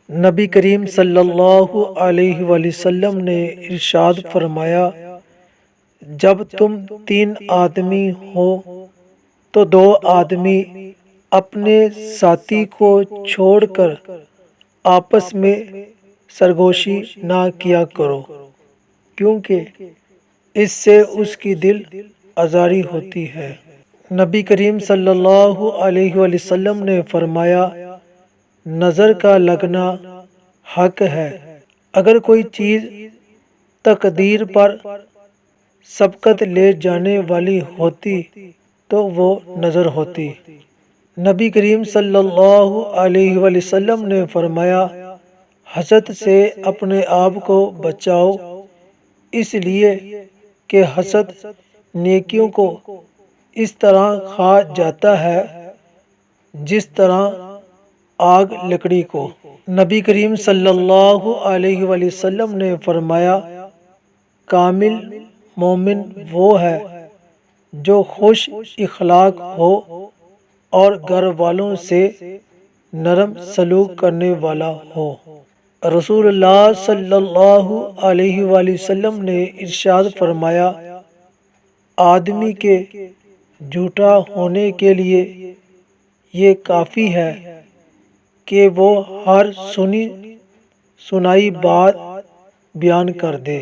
نبی کریم صلی اللہ علیہ وآلہ وسلم نے ارشاد فرمایا، جب تم 3 آدمی ہو تو 2 آدمی اپنے ساتھی کو چھوڑ کر آپس میں سرگوشی نہ کیا کرو، کیونکہ اس سے اس کی دل آزاری ہوتی ہے۔ نبی کریم صلی اللہ علیہ وآلہ وسلم نے فرمایا، نظر کا لگنا حق ہے۔ اگر کوئی چیز تقدیر پر سبقت لے جانے والی ہوتی تو وہ نظر ہوتی۔ نبی کریم صلی اللہ علیہ وآلہ وسلم نے فرمایا، حسد سے اپنے آپ کو بچاؤ، اس لیے کہ حسد نیکیوں کو اس طرح کھا جاتا ہے جس طرح آگ لکڑی کو۔ نبی کریم صلی اللہ علیہ وآلہ وسلم نے فرمایا، کامل مومن وہ ہے جو خوش اخلاق ہو اور گھر والوں سے نرم سلوک کرنے والا ہو۔ رسول اللہ صلی اللہ علیہ وآلہ وسلم نے ارشاد فرمایا، آدمی کے جھوٹا ہونے کے لیے یہ کافی ہے کہ وہ ہر سنی سنائی بات بیان کر دے۔